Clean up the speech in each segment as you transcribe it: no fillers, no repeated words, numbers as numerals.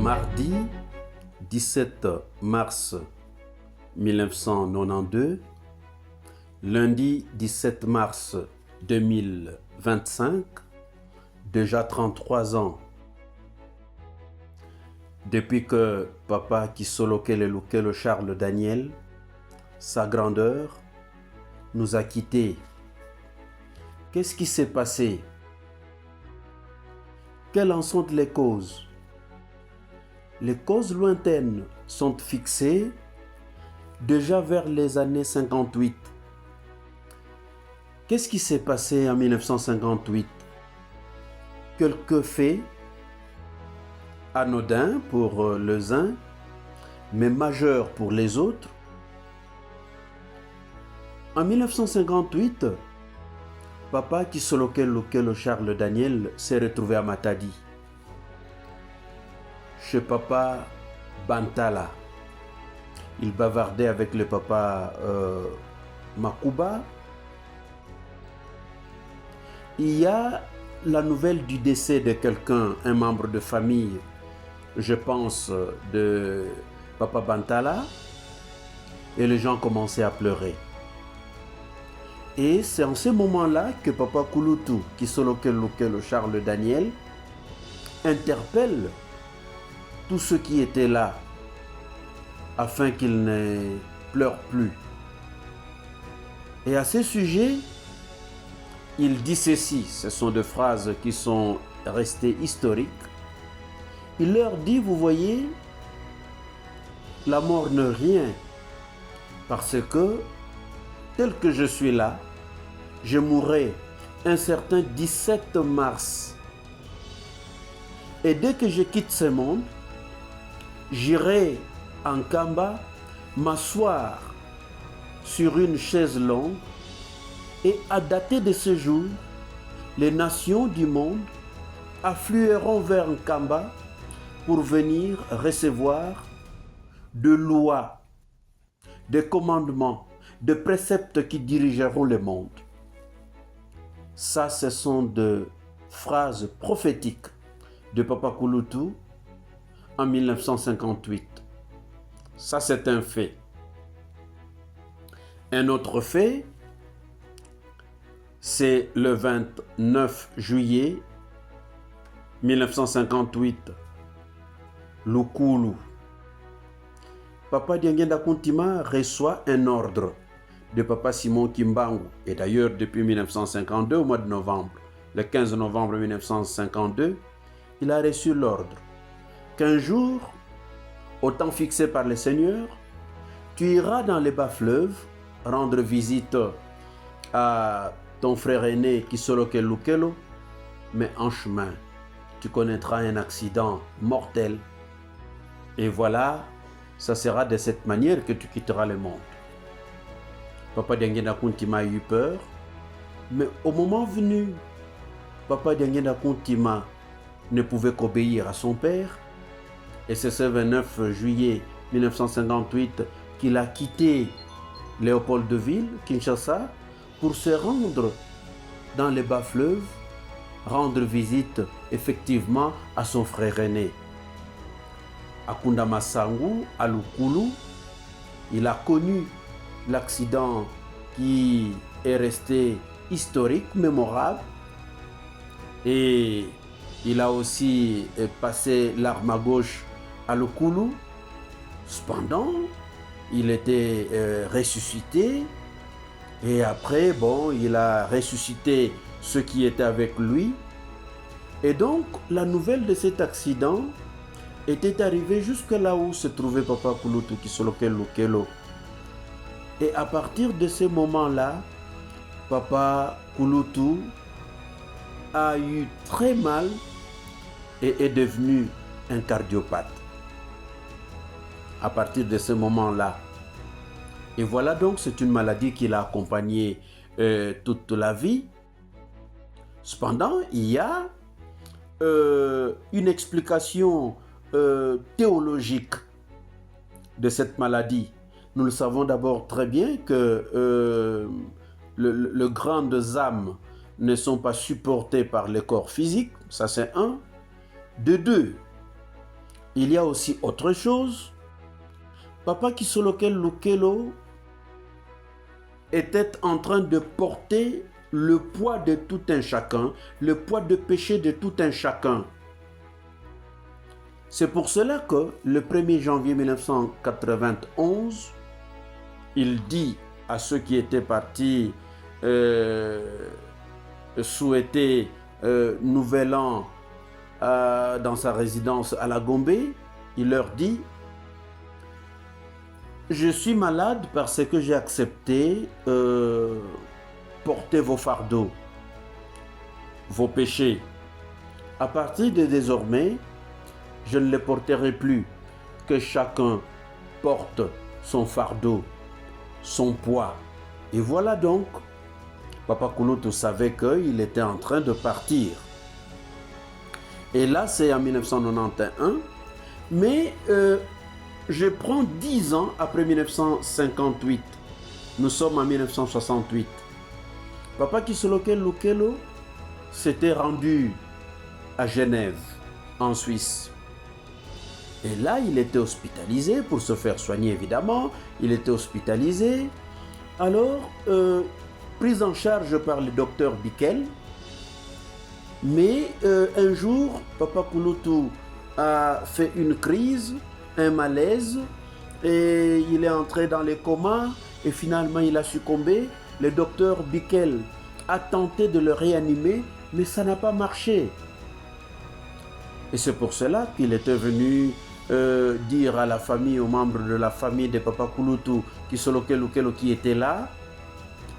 Mardi 17 mars 1992, lundi 17 mars 2025, déjà 33 ans. Depuis que Papa Kisolokelo Charles Daniel, sa grandeur, nous a quittés. Qu'est-ce qui s'est passé? Quelles en sont les causes? Les causes lointaines sont fixées déjà vers les années 58. Qu'est-ce qui s'est passé en 1958? Quelques faits anodins pour les uns, mais majeurs pour les autres. En 1958, Papa Kisolokelo Charles Daniel s'est retrouvé à Matadi, chez Papa Bantala. Il bavardait avec le Papa Makuba. Il y a la nouvelle du décès de quelqu'un, un membre de famille, je pense de Papa Bantala, et les gens commençaient à pleurer. Et c'est en ce moment-là que Papa Kulutu, Kisolokelo Charles Daniel, interpelle tous ceux qui étaient là afin qu'ils ne pleurent plus. Et à ce sujet, il dit ceci, ce sont des phrases qui sont restées historiques. Il leur dit, vous voyez, la mort n'est rien, parce que tel que je suis là, je mourrai un certain 17 mars. Et dès que je quitte ce monde, j'irai en Kamba m'asseoir sur une chaise longue et à dater de ce jour, les nations du monde afflueront vers Kamba pour venir recevoir de lois, de commandements, de préceptes qui dirigeront le monde. Ça, ce sont des phrases prophétiques de Papa Kulutu en 1958. Ça, c'est un fait. Un autre fait, c'est le 29 juillet 1958, Lukulu. Papa Diangenda Kuntima reçoit un ordre de Papa Simon Kimbangu. Et d'ailleurs, depuis 1952, au mois de novembre, le 15 novembre 1952, il a reçu l'ordre qu'un jour, au temps fixé par le Seigneur, tu iras dans les bas-fleuves rendre visite à ton frère aîné Kisolokelo, mais en chemin, tu connaîtras un accident mortel. Et voilà, ça sera de cette manière que tu quitteras le monde. Papa Diangenda Kuntima a eu peur, mais au moment venu, Papa Diangenda Kuntima ne pouvait qu'obéir à son père. Et c'est ce 29 juillet 1958 qu'il a quitté Léopoldville, Kinshasa, pour se rendre dans les bas-fleuves, rendre visite effectivement à son frère aîné. À Kundamasangu, à Lukulu, il a connu l'accident qui est resté historique, mémorable. Et il a aussi passé l'arme à gauche à Lukulu. Cependant, il était ressuscité. Et après, bon, il a ressuscité ceux qui étaient avec lui. Et donc, la nouvelle de cet accident était arrivée jusque là où se trouvait Papa Kulutu Kisolokelo. Et à partir de ce moment-là, Papa Kulutu a eu très mal et est devenu un cardiopathe. À partir de ce moment-là. Et voilà donc, c'est une maladie qui l'a accompagné toute la vie. Cependant, il y a une explication théologique de cette maladie. Nous le savons d'abord très bien que les grandes âmes ne sont pas supportées par le corps physique, ça c'est un. De deux, il y a aussi autre chose. Papa Kisoloke Lukelo était en train de porter le poids de tout un chacun, le poids de péché de tout un chacun. C'est pour cela que le 1er janvier 1991, il dit à ceux qui étaient partis souhaiter Nouvel An dans sa résidence à la Gombe, il leur dit: je suis malade parce que j'ai accepté porter vos fardeaux, vos péchés. À partir de désormais, je ne les porterai plus, que chacun porte son fardeau, son poids. Et voilà donc, Papa Kouloutou savait qu'il était en train de partir. Et là, c'est en 1991, mais je prends 10 ans après 1958. Nous sommes en 1968. Papa Kisoloke Lukelo s'était rendu à Genève, en Suisse. Et là, il était hospitalisé pour se faire soigner, évidemment. Il était hospitalisé. Alors, pris en charge par le docteur Bickel. Mais un jour, Papa Kouloutou a fait une crise, un malaise, et il est entré dans les comas, et finalement il a succombé. Le docteur Bickel a tenté de le réanimer, mais ça n'a pas marché. Et c'est pour cela qu'il était venu dire à la famille, aux membres de la famille de Papa Kouloutou, Kisoloke Lukelo, qui était là,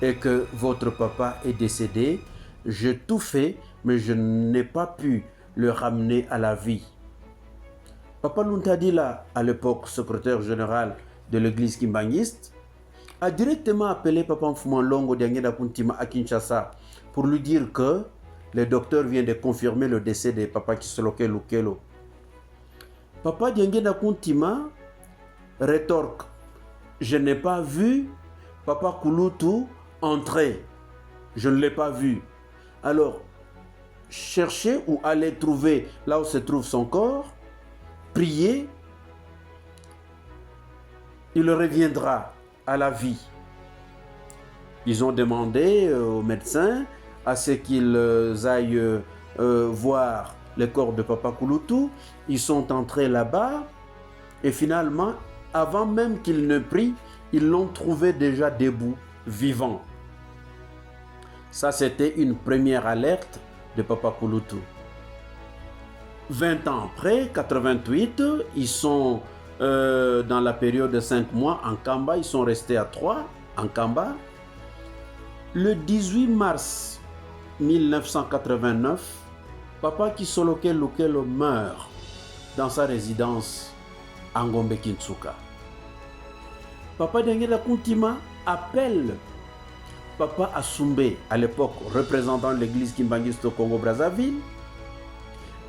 et que votre papa est décédé. J'ai tout fait, mais je n'ai pas pu le ramener à la vie. Papa Luntadila, à l'époque secrétaire général de l'église kimbangiste, a directement appelé Papa Mfouman Longo Diangeda Kuntima à Kinshasa pour lui dire que le docteur vient de confirmer le décès de Papa Kisoloke Lukelo. Papa Diangeda Kuntima rétorque: je n'ai pas vu Papa Kouloutou entrer. Je ne l'ai pas vu. Alors, cherchez ou allez trouver là où se trouve son corps, priez, il reviendra à la vie. Ils ont demandé aux médecins à ce qu'ils aillent voir le corps de Papa Kouloutou. Ils sont entrés là-bas et finalement, avant même qu'ils ne prient, ils l'ont trouvé déjà debout, vivant. Ça, c'était une première alerte de Papa Kouloutou. 20 ans après, 88, ils sont dans la période de 5 mois en Kamba. Ils sont restés à 3 en Kamba. Le 18 mars 1989, Papa Kisoloke Lukelo meurt dans sa résidence à Ngombe Kintsuka. Papa Diangeda Kuntima appelle Papa Assoumbe, à l'époque représentant l'église kimbangiste au Congo-Brazzaville.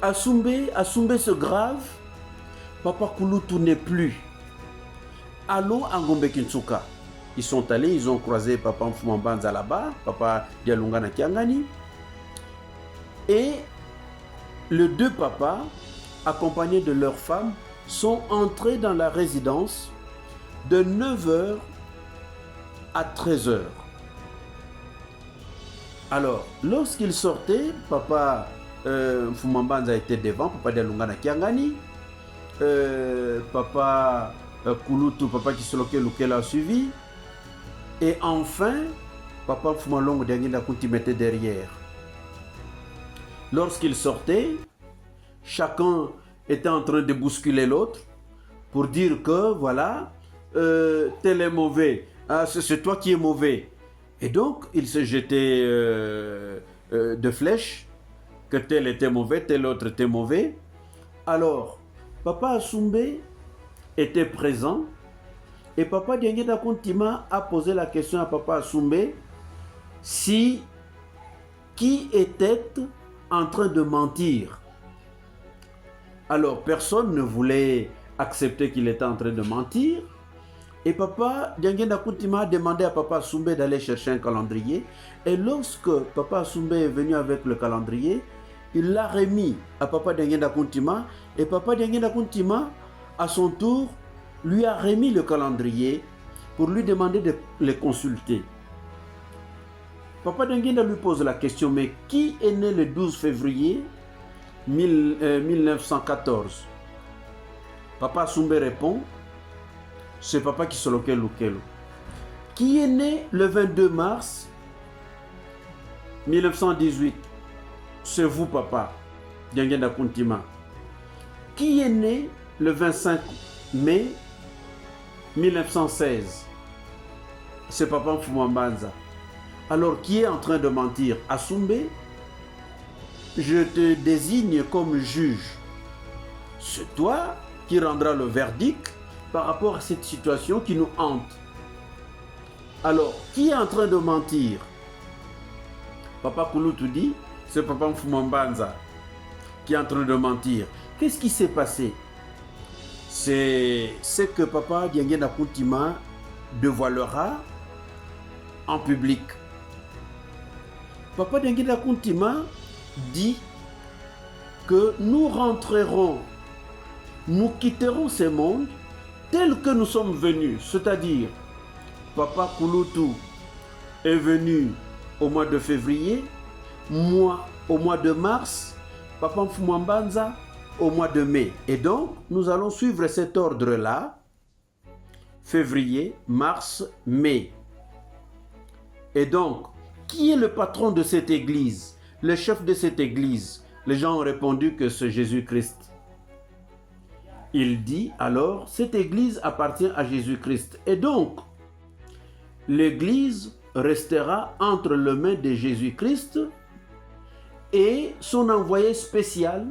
Assoumbe se grave. Papa Kouloutou n'est plus. Allô à Ngombe Kintsuka. Ils sont allés, ils ont croisé Papa Mfouman là-bas, Papa Dialungana Kiangani. Et les deux papas, accompagnés de leurs femmes, sont entrés dans la résidence de 9h à 13h. Alors, lorsqu'ils sortaient, Papa Mfouman était devant, Papa Dialungana Kiangani, Papa Kouloutou, Papa Kisoloke Lukelo a suivi, et enfin, Papa Mfouman Longo Diangeda Kuntima était derrière. Lorsqu'ils sortaient, chacun était en train de bousculer l'autre pour dire que voilà, tel est mauvais, ah, c'est toi qui es mauvais. Et donc, il se jetait de flèches, que tel était mauvais, tel autre était mauvais. Alors, Papa Assoumbe était présent et Papa Diangeda Kuntima a posé la question à Papa Assoumbe si qui était en train de mentir. Alors, personne ne voulait accepter qu'il était en train de mentir. Et Papa Diangeda Kuntima a demandé à Papa Assoumbe d'aller chercher un calendrier. Et lorsque Papa Assoumbe est venu avec le calendrier, il l'a remis à Papa Dengenda Kuntima, et Papa Dengenda Kuntima, à son tour, lui a remis le calendrier pour lui demander de les consulter. Papa Dengenda lui pose la question, mais qui est né le 12 février 1914? Papa Sumbe répond, c'est Papa Kisoloke Lukelo. Qui est né le 22 mars 1918? C'est vous, Papa Dengenda Kuntima. Qui est né le 25 mai 1916? C'est Papa Mfumambanza. Alors, qui est en train de mentir? Asumbe, je te désigne comme juge. C'est toi qui rendras le verdict par rapport à cette situation qui nous hante. Alors, qui est en train de mentir? Papa Kulutu dit, c'est Papa Mfumambanza qui est en train de mentir. Qu'est-ce qui s'est passé? C'est ce que Papa Dengenda Kuntima dévoilera en public. Papa Dengenda Kuntima dit que nous rentrerons, nous quitterons ce monde tel que nous sommes venus. C'est-à-dire, Papa Kulutu est venu au mois de février, moi au mois de mars, Papa Mfumambanza au mois de mai. Et donc, nous allons suivre cet ordre-là, février, mars, mai. Et donc, qui est le patron de cette église? Le chef de cette église? Les gens ont répondu que c'est Jésus-Christ. Il dit alors, cette église appartient à Jésus-Christ. Et donc, l'église restera entre les mains de Jésus-Christ et son envoyé spécial,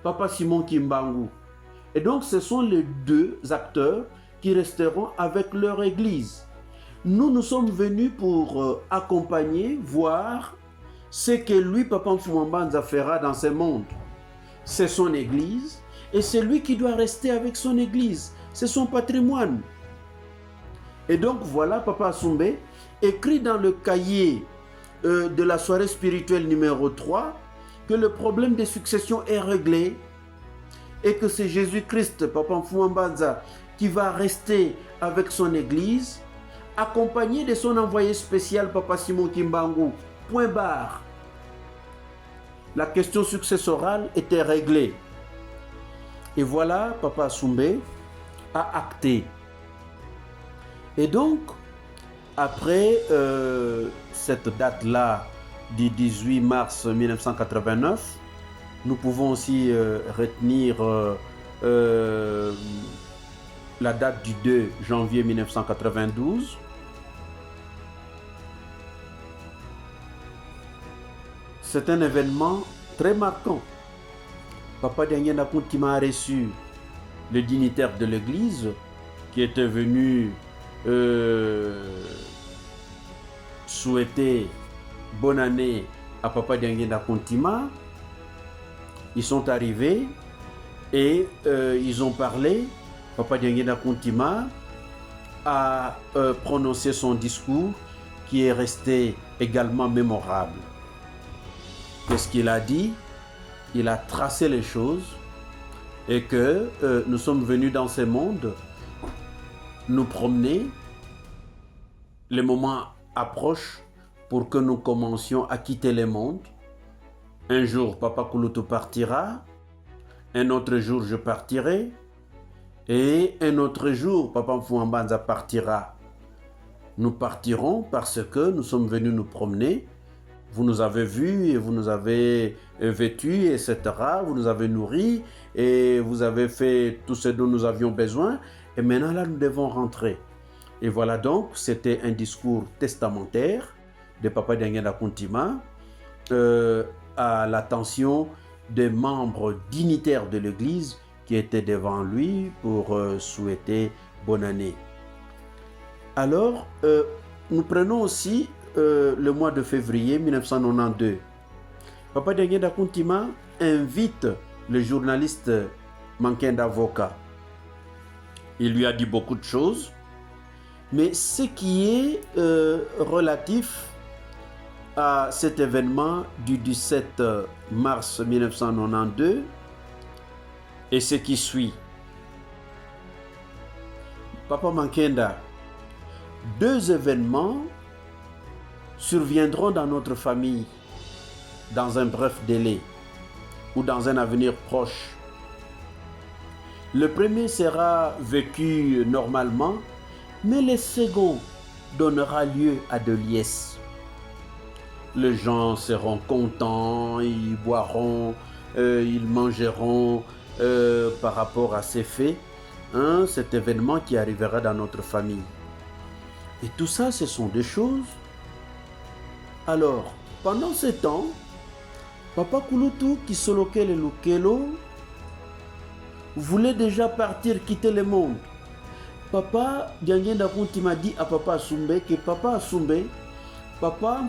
Papa Simon Kimbangu. Et donc, ce sont les deux acteurs qui resteront avec leur église. Nous sommes venus pour accompagner, voir ce que lui, Papa Mfumambanza, fera dans ce monde. C'est son église et c'est lui qui doit rester avec son église. C'est son patrimoine. Et donc, voilà, Papa Sumbe écrit dans le cahier de la soirée spirituelle numéro 3 que le problème des successions est réglé et que c'est Jésus-Christ, Papa Mfumambanza, qui va rester avec son église, accompagné de son envoyé spécial, Papa Simon Kimbangu. Point barre. La question successorale était réglée. Et voilà, Papa Sumbe a acté. Et donc, après cette date-là du 18 mars 1989, nous pouvons aussi retenir la date du 2 janvier 1992. C'est un événement très marquant. Papa Dengenda Kuntima a reçu le dignitaire de l'église qui était venu souhaiter bonne année à Papa Dengenda Kuntima. Ils sont arrivés et ils ont parlé. Papa Dengenda Kuntima a prononcé son discours qui est resté également mémorable. Qu'est-ce qu'il a dit? Il a tracé les choses et que nous sommes venus dans ce monde nous promener. Les moments approchent pour que nous commencions à quitter le monde. Un jour, Papa Kulutu partira. Un autre jour, je partirai. Et un autre jour, Papa Mfumambanza partira. Nous partirons parce que nous sommes venus nous promener. Vous nous avez vus et vous nous avez vêtus, etc. Vous nous avez nourris et vous avez fait tout ce dont nous avions besoin. Et maintenant, là, nous devons rentrer. Et voilà donc, c'était un discours testamentaire de Papa Dengenda Kuntima à l'attention des membres dignitaires de l'Église qui étaient devant lui pour souhaiter bonne année. Alors, nous prenons aussi le mois de février 1992. Papa Dengenda Kuntima invite le journaliste Mankenda Voka. Il lui a dit beaucoup de choses, mais ce qui est relatif à cet événement du 17 mars 1992 et ce qui suit. Papa Mankenda, 2 événements surviendront dans notre famille dans un bref délai ou dans un avenir proche. Le premier sera vécu normalement, mais le second donnera lieu à de liesses. Les gens seront contents, ils boiront, ils mangeront par rapport à ces faits, cet événement qui arrivera dans notre famille. Et tout ça, ce sont des choses. Alors, pendant ce temps, Papa Kulutu Kisolokele Lukelo voulait déjà partir, quitter le monde. Papa Diangenda Kunti m'a dit à Papa Asumbe que Papa Asumbe, Papa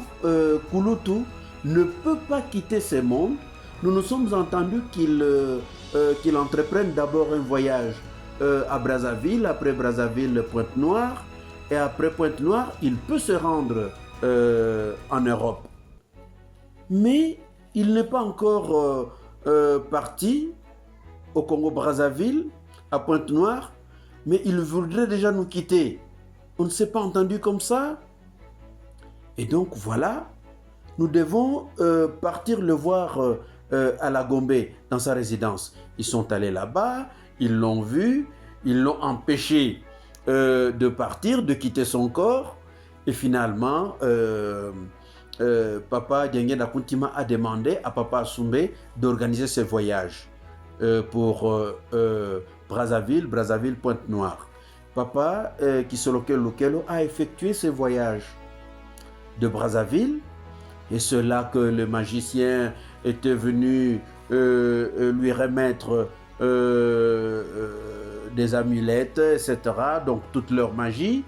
Kulutu ne peut pas quitter ce monde. Nous nous sommes entendus qu'il entreprenne d'abord un voyage à Brazzaville, après Brazzaville, Pointe-Noire, et après Pointe-Noire, il peut se rendre en Europe. Mais il n'est pas encore parti au Congo-Brazzaville, à Pointe-Noire, mais il voudrait déjà nous quitter. On ne s'est pas entendu comme ça. Et donc voilà, nous devons partir le voir à la Gombe, dans sa résidence. Ils sont allés là-bas, ils l'ont vu, ils l'ont empêché de partir, de quitter son corps. Et finalement, Papa Diangenda Kuntima a demandé à Papa Asumbe d'organiser ce voyage pour Brazzaville, Pointe-Noire. Papa Kisolokele Lukelo a effectué ce voyage de Brazzaville, et c'est là que le magicien était venu lui remettre des amulettes, etc. Donc toute leur magie.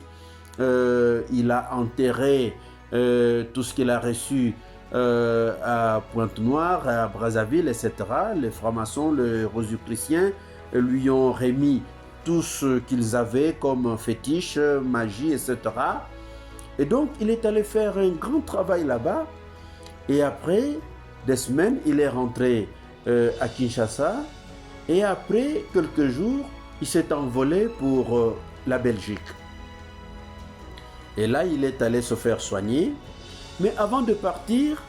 Il a enterré tout ce qu'il a reçu à Pointe-Noire, à Brazzaville, etc. Les francs-maçons, les rosicruciens lui ont remis tout ce qu'ils avaient comme fétiche, magie, etc. Et donc, il est allé faire un grand travail là-bas. Et après des semaines, il est rentré à Kinshasa. Et après quelques jours, il s'est envolé pour la Belgique. Et là, il est allé se faire soigner. Mais avant de partir,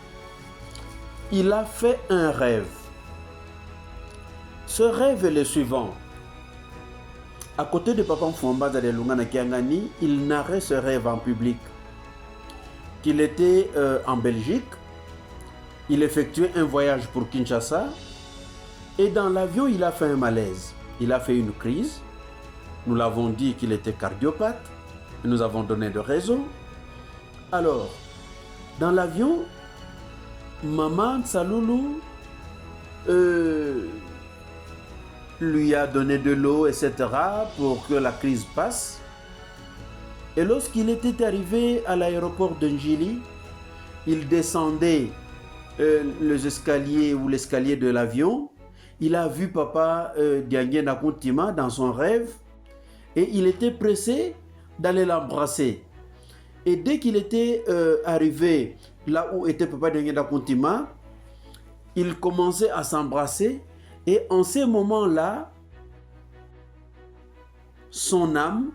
il a fait un rêve. Ce rêve est le suivant. À côté de Papa Mfwamba de Lungana Kiangani, il narrait ce rêve en public. Qu'il était en Belgique, il effectuait un voyage pour Kinshasa, et dans l'avion, il a fait un malaise. Il a fait une crise. Nous l'avons dit qu'il était cardiopathe. Nous avons donné de raisons. Alors, dans l'avion, Maman Saloulou lui a donné de l'eau, etc., pour que la crise passe. Et lorsqu'il était arrivé à l'aéroport de Njili, il descendait les escaliers ou l'escalier de l'avion. Il a vu Papa Diangenda Kuntima dans son rêve et il était pressé d'aller l'embrasser. Et dès qu'il était arrivé là où était Papa Diangenda Kuntima, il commençait à s'embrasser et en ces moments-là, son âme,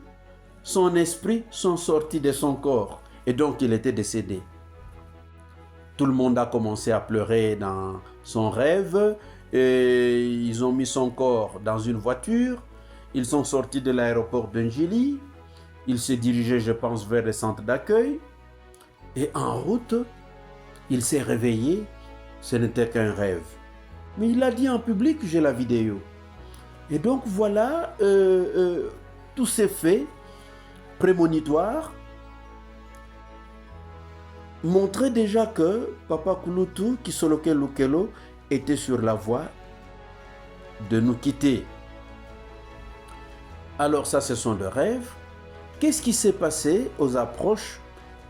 son esprit sont sortis de son corps et donc il était décédé. Tout le monde a commencé à pleurer dans son rêve et ils ont mis son corps dans une voiture. Ils sont sortis de l'aéroport de Njili. Ils se dirigeaient, je pense, vers le centre d'accueil. Et en route, il s'est réveillé. Ce n'était qu'un rêve. Mais il a dit en public, j'ai la vidéo. Et donc voilà, tous ces faits prémonitoires montraient déjà que Papa Kulutu Kisolokele Lukelo était sur la voie de nous quitter. Alors ça, ce sont des rêves. Qu'est-ce qui s'est passé aux approches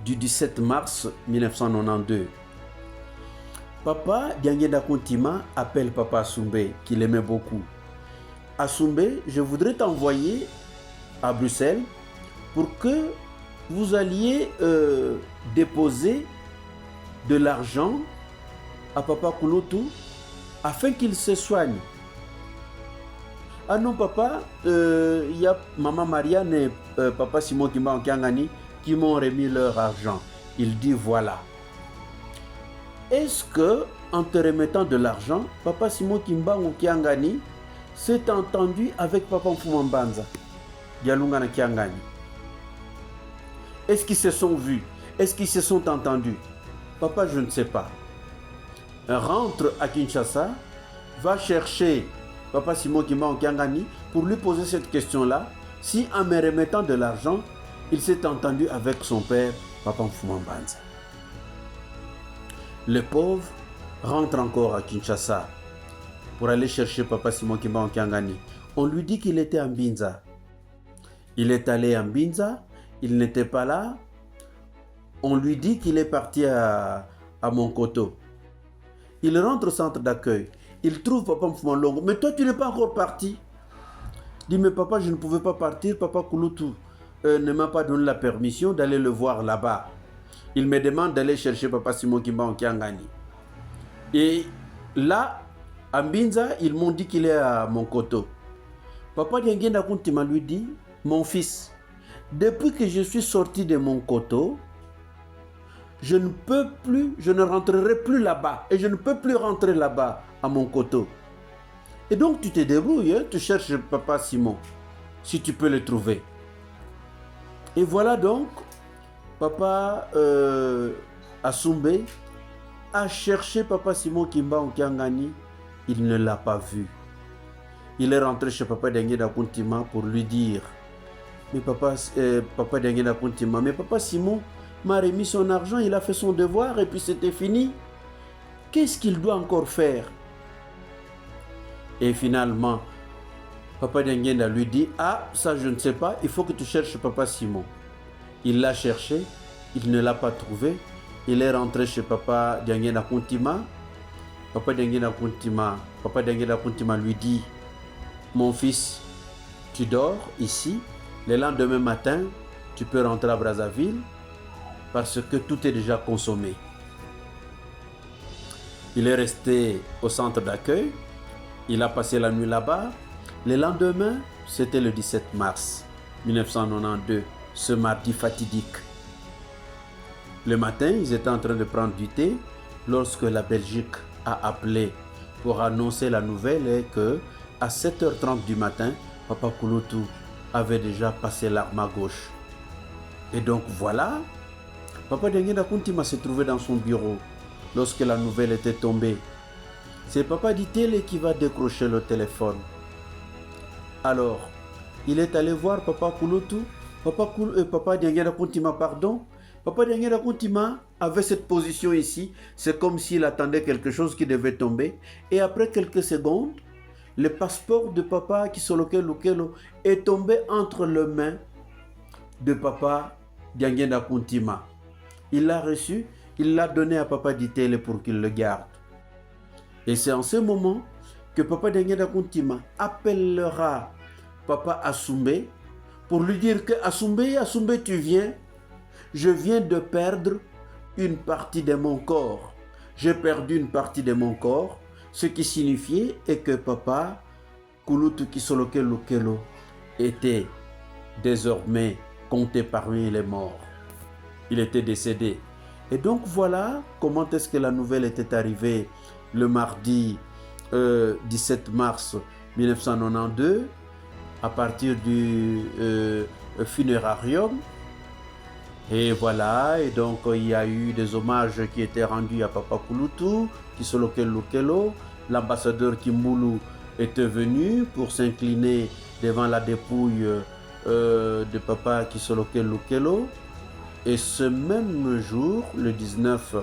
du 17 mars 1992? Papa Diangenda Kuntima appelle Papa Asumbe, qu'il aimait beaucoup. Asumbe, je voudrais t'envoyer à Bruxelles pour que vous alliez déposer de l'argent à Papa Kouloutou afin qu'il se soigne. Ah non papa, il y a Maman Marianne et Papa Simon Kimbangu Kiangani qui m'ont remis leur argent. Il dit voilà. Est-ce que en te remettant de l'argent, Papa Simon Kimbangu Kiangani s'est entendu avec Papa Mfumambanza Dialungana Kiangani? Est-ce qu'ils se sont vus? Est-ce qu'ils se sont entendus? Papa, je ne sais pas. Rentre à Kinshasa, va chercher Papa Simon Kimbangu Kiangani pour lui poser cette question-là. Si en me remettant de l'argent, il s'est entendu avec son père, Papa Mfumambanza. Le pauvre rentre encore à Kinshasa pour aller chercher Papa Simon Kimbangu Kiangani. On lui dit qu'il était à Mbinza. Il est allé à Mbinza, il n'était pas là. On lui dit qu'il est parti à Monkoto. Il rentre au centre d'accueil. Il trouve Papa Mfumalongo. Mais toi, tu n'es pas encore parti. Il dit, mais papa, je ne pouvais pas partir. Papa Kouloutou ne m'a pas donné la permission d'aller le voir là-bas. Il me demande d'aller chercher Papa Simon Kimbangu Kiangani. Et là, à Mbinza, ils m'ont dit qu'il est à Monkoto. Papa Diangenda Kuntima lui dit, mon fils, depuis que je suis sorti de Monkoto, je ne rentrerai plus là-bas. Et je ne peux plus rentrer là-bas à Monkoto. Et donc tu te débrouilles, hein, tu cherches Papa Simon, si tu peux le trouver. Et voilà donc, Papa Assoumbe a cherché Papa Simon Kimbangu Kiangani. Il ne l'a pas vu. Il est rentré chez Papa Diangenda Kuntima pour lui dire, mais Papa Diangenda Kuntima, mais Papa Simon m'a remis son argent, il a fait son devoir et puis c'était fini. Qu'est-ce qu'il doit encore faire? Et finalement, Papa Diangenda lui dit, ah, ça je ne sais pas, il faut que tu cherches Papa Simon. Il l'a cherché, il ne l'a pas trouvé. Il est rentré chez Papa Diangenda Kuntima. Papa Diangenda Kuntima lui dit, mon fils, tu dors ici, le lendemain matin, tu peux rentrer à Brazzaville parce que tout est déjà consommé. Il est resté au centre d'accueil. Il a passé la nuit là-bas. Le lendemain, c'était le 17 mars 1992, ce mardi fatidique. Le matin, ils étaient en train de prendre du thé lorsque la Belgique a appelé pour annoncer la nouvelle et que à 7h30 du matin, Papa Kouloutou avait déjà passé l'arme à gauche. Et donc voilà, Papa Diangenda Kuntima s'est trouvé dans son bureau lorsque la nouvelle était tombée. C'est Papa Ditele qui va décrocher le téléphone. Alors, il est allé voir Papa Kouloutou, Papa Diangenda Kuntima, pardon. Papa Diangenda Kuntima avait cette position ici. C'est comme s'il attendait quelque chose qui devait tomber. Et après quelques secondes, le passeport de Papa Kisoloke Lukelo est tombé entre les mains de Papa Diangenda Kuntima. Il l'a reçu, il l'a donné à Papa Ditele pour qu'il le garde. Et c'est en ce moment que Papa Diangenda Kuntima appellera Papa Assoumbe pour lui dire que Assoumbe, tu viens. Je viens de perdre une partie de mon corps. J'ai perdu une partie de mon corps, ce qui signifiait que Papa Kouloutou Kisoloke Lukelo était désormais compté parmi les morts. Il était décédé. Et donc voilà comment est-ce que la nouvelle était arrivée le mardi 17 mars 1992 à partir du funérarium. Et voilà, et donc il y a eu des hommages qui étaient rendus à Papa Kouloutou, Kisoloke Lukelo. L'ambassadeur Kimboulou était venu pour s'incliner devant la dépouille de Papa Kisoloke Lukelo. Et ce même jour, le 19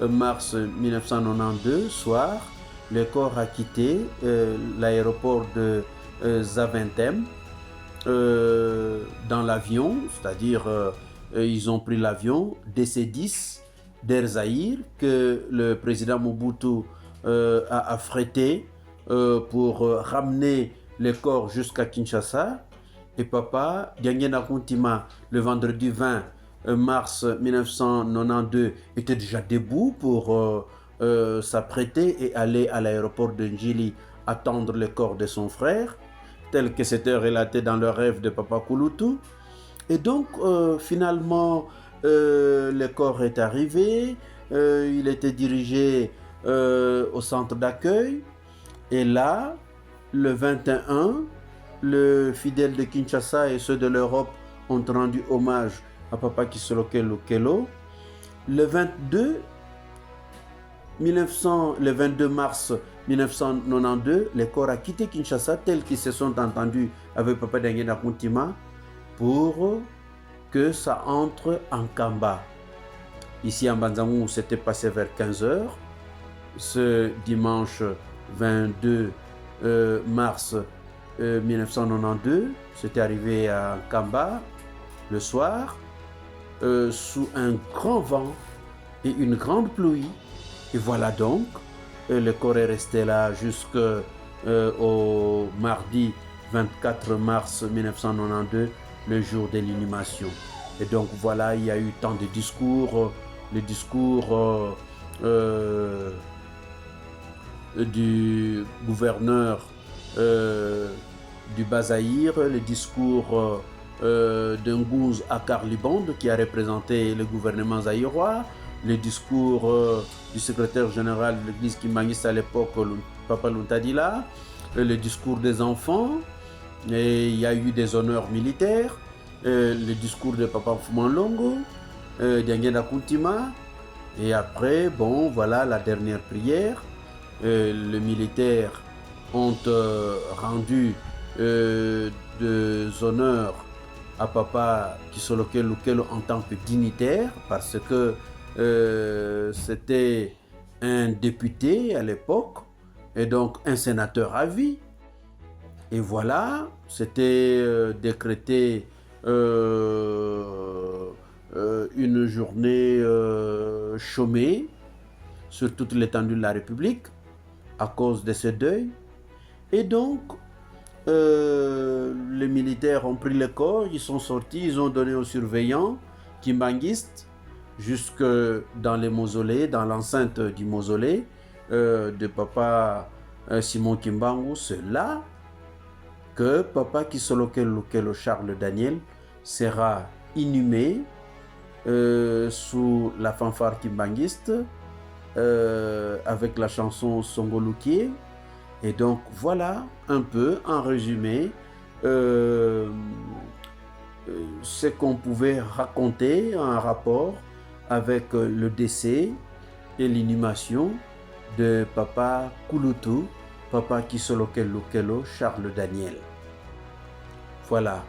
mars 1992, soir, le corps a quitté l'aéroport de Zaventem dans l'avion, c'est-à-dire ils ont pris l'avion DC-10 d'Air Zaïre que le président Mobutu a affrété pour ramener le corps jusqu'à Kinshasa. Et Papa Diangenda Kuntima, le vendredi 20 mars 1992 était déjà debout pour s'apprêter et aller à l'aéroport de Njili attendre le corps de son frère, tel que c'était relaté dans le rêve de Papa Kouloutou. Et donc, finalement, le corps est arrivé, il était dirigé au centre d'accueil, et là, le 21, le fidèle de Kinshasa et ceux de l'Europe ont rendu hommage à Papa Kisolokello Kello. Le 22 mars 1992, le corps a quitté Kinshasa tels qu'ils se sont entendus avec Papa Dangena Kuntima pour que ça entre en Kamba. Ici en Banzangou, c'était passé vers 15h. Ce dimanche 22 mars 1992, c'était arrivé à Kamba le soir, sous un grand vent et une grande pluie. Et voilà donc, le corps est resté là jusqu'au mardi 24 mars 1992, le jour de l'inhumation. Et donc voilà, il y a eu tant de discours, le discours du gouverneur du Bazaïr, le discours de Ngouz Akarlibond qui a représenté le gouvernement zaïrois, le discours du secrétaire général de l'église Kimangis à l'époque, Papa Luntadila, le discours des enfants, et il y a eu des honneurs militaires, le discours de Papa Fumanlongo, d'Yangena Kuntima, et après, bon, voilà la dernière prière. Les militaires ont rendu des honneurs à Papa Kisolokello Kello en tant que dignitaire, parce que c'était un député à l'époque et donc un sénateur à vie. Et voilà, c'était décrété une journée chômée sur toute l'étendue de la République à cause de ce deuil. Et donc, les militaires ont pris le corps, ils sont sortis, ils ont donné aux surveillants kimbanguistes jusque dans les mausolées, dans l'enceinte du mausolée de Papa Simon Kimbangu. C'est là que Papa Kisolokello Kello Charles Daniel sera inhumé sous la fanfare kimbanguiste avec la chanson Songolukie. Et donc voilà un peu en résumé ce qu'on pouvait raconter en rapport avec le décès et l'inhumation de Papa Kouloutou, Papa Kisolokello Kello Charles Daniel. Voilà.